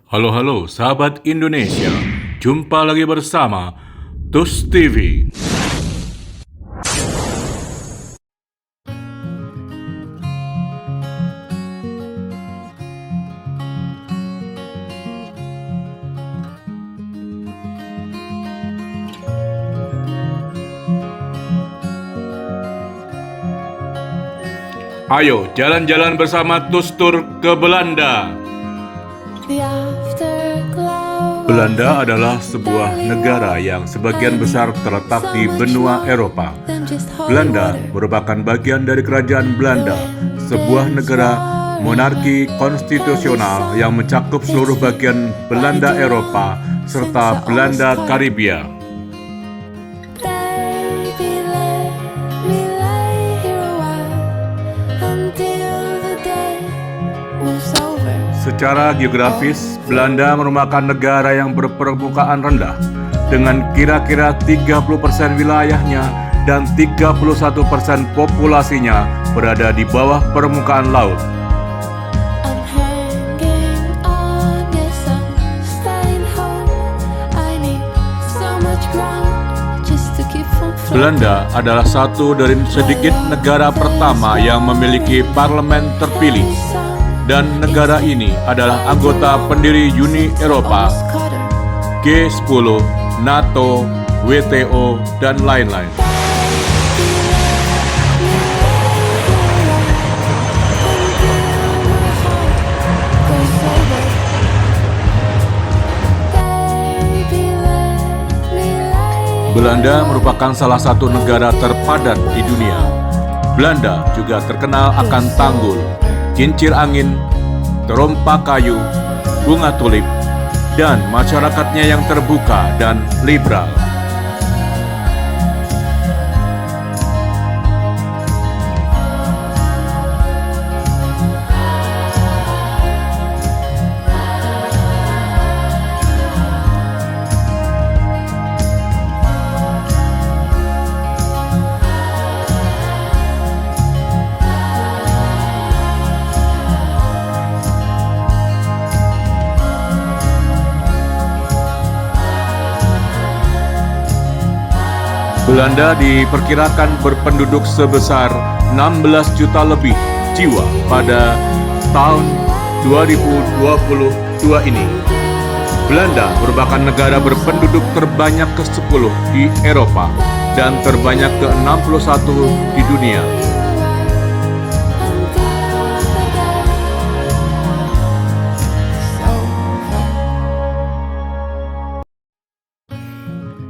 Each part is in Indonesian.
Halo sahabat Indonesia, jumpa lagi bersama TUS TV. Ayo jalan-jalan bersama TUS Tour ke Belanda. Belanda adalah sebuah negara yang sebagian besar terletak di benua Eropa. Belanda merupakan bagian dari Kerajaan Belanda, sebuah negara monarki konstitusional yang mencakup seluruh bagian Belanda Eropa serta Belanda Karibia. Secara geografis, Belanda merupakan negara yang berpermukaan rendah dengan kira-kira 30% wilayahnya dan 31% populasinya berada di bawah permukaan laut. Belanda adalah satu dari sedikit negara pertama yang memiliki parlemen terpilih. Dan negara ini adalah anggota pendiri Uni Eropa, G10, NATO, WTO, dan lain-lain. Belanda merupakan salah satu negara terpadat di dunia. Belanda juga terkenal akan tanggul, kincir angin, terompa kayu, bunga tulip, dan masyarakatnya yang terbuka dan liberal. Belanda diperkirakan berpenduduk sebesar 16 juta lebih jiwa pada tahun 2022 ini. Belanda merupakan negara berpenduduk terbanyak ke-10 di Eropa dan terbanyak ke-61 di dunia.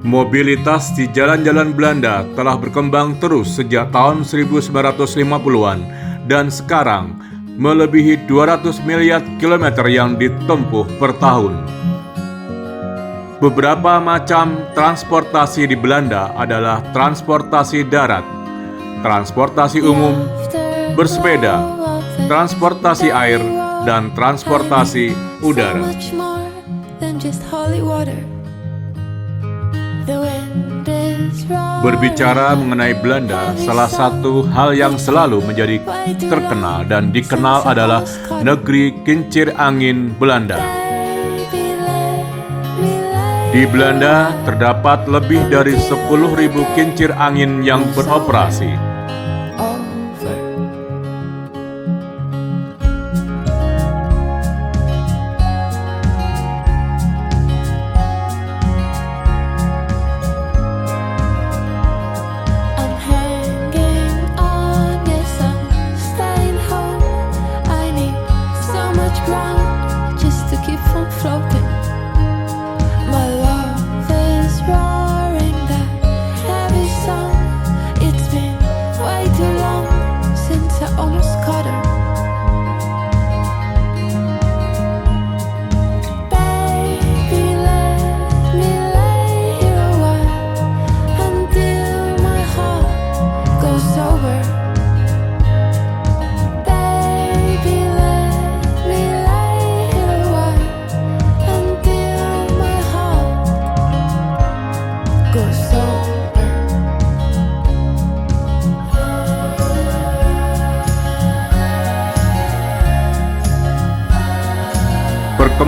Mobilitas di jalan-jalan Belanda telah berkembang terus sejak tahun 1950-an dan sekarang melebihi 200 miliar kilometer yang ditempuh per tahun. Beberapa macam transportasi di Belanda adalah transportasi darat, transportasi umum, bersepeda, transportasi air, dan transportasi udara. Berbicara mengenai Belanda, salah satu hal yang selalu menjadi terkenal dan dikenal adalah negeri kincir angin Belanda. Di Belanda terdapat lebih dari 10.000 kincir angin yang beroperasi.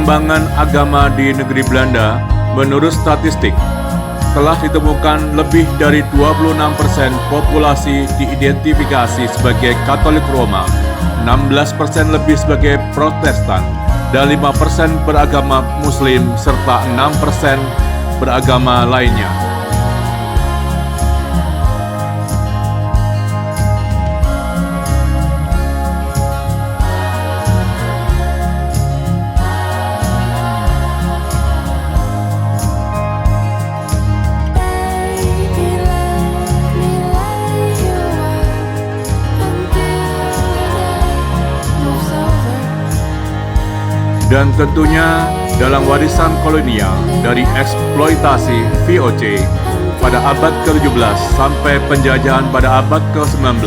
perkembangan agama di negeri Belanda, menurut statistik, telah ditemukan lebih dari 26% populasi diidentifikasi sebagai Katolik Roma, 16% lebih sebagai Protestan, dan 5% beragama Muslim, serta 6% beragama lainnya. Dan tentunya dalam warisan kolonial dari eksploitasi VOC pada abad ke-17 sampai penjajahan pada abad ke-19,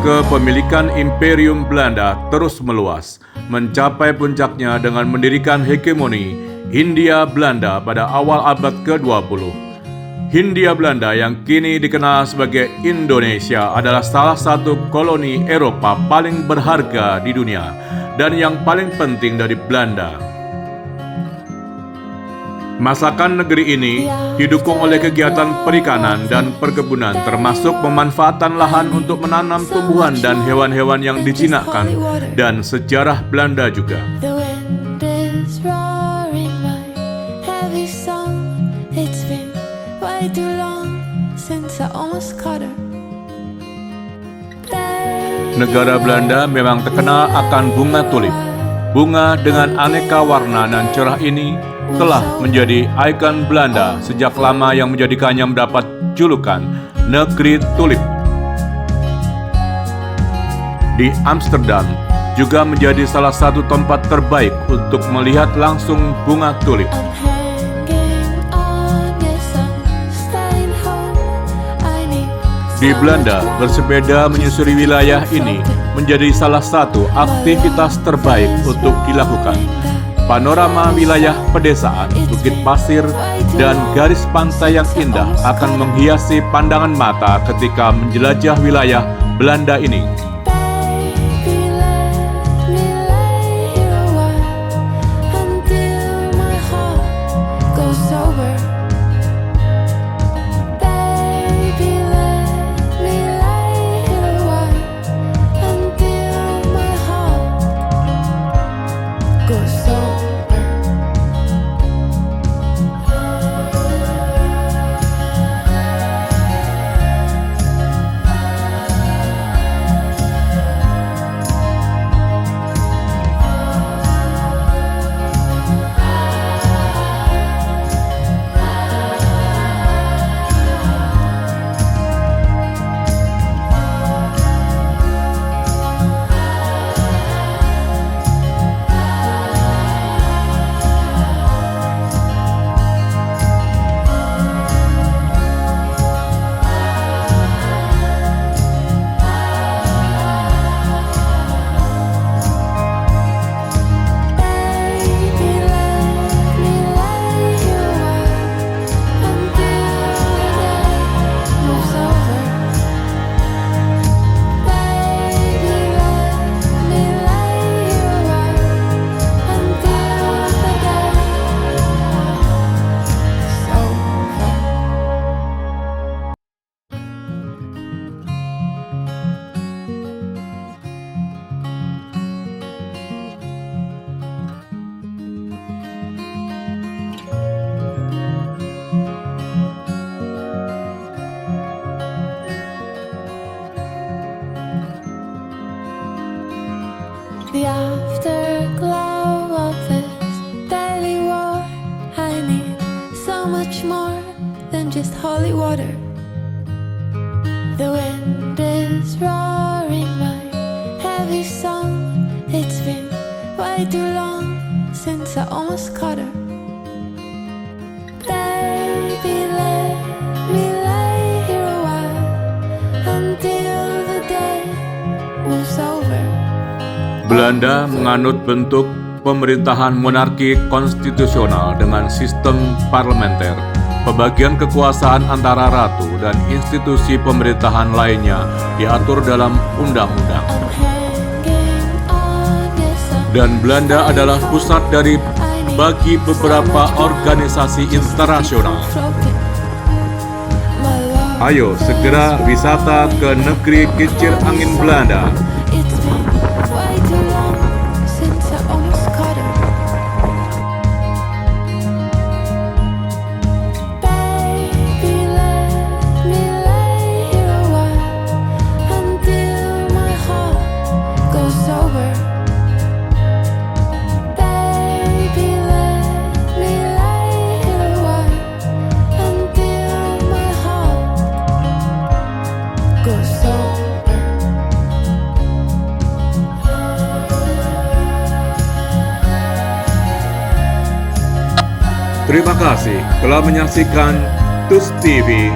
kepemilikan Imperium Belanda terus meluas, mencapai puncaknya dengan mendirikan hegemoni Hindia Belanda pada awal abad ke-20. Hindia Belanda yang kini dikenal sebagai Indonesia adalah salah satu koloni Eropa paling berharga di dunia dan yang paling penting dari Belanda. Masakan negeri ini didukung oleh kegiatan perikanan dan perkebunan, termasuk pemanfaatan lahan untuk menanam tumbuhan dan hewan-hewan yang dijinakkan, dan sejarah Belanda juga. Negara Belanda memang terkenal akan bunga tulip. Bunga dengan aneka warna dan cerah ini telah menjadi ikon Belanda sejak lama, yang menjadikannya mendapat julukan Negeri Tulip. Di Amsterdam juga menjadi salah satu tempat terbaik untuk melihat langsung bunga tulip. Di Belanda, bersepeda menyusuri wilayah ini menjadi salah satu aktivitas terbaik untuk dilakukan. Panorama wilayah pedesaan, bukit pasir, dan garis pantai yang indah akan menghiasi pandangan mata ketika menjelajah wilayah Belanda ini. The afterglow of this deadly war, I need so much more than just holy water. The wind is roaring my heavy song. It's been way too long since I almost caught her. Baby, let me lay here a while until the day moves over. Belanda menganut bentuk pemerintahan monarki konstitusional dengan sistem parlementer. Pembagian kekuasaan antara ratu dan institusi pemerintahan lainnya diatur dalam undang-undang. Dan Belanda adalah pusat dari bagi beberapa organisasi internasional. Ayo segera wisata ke negeri kincir angin Belanda. It's been way too long since I almost caught her. Baby, let me lay here a while until my heart goes sober. Baby, let me lay here a while until my heart goes sober. Terima kasih telah menyaksikan TUS TV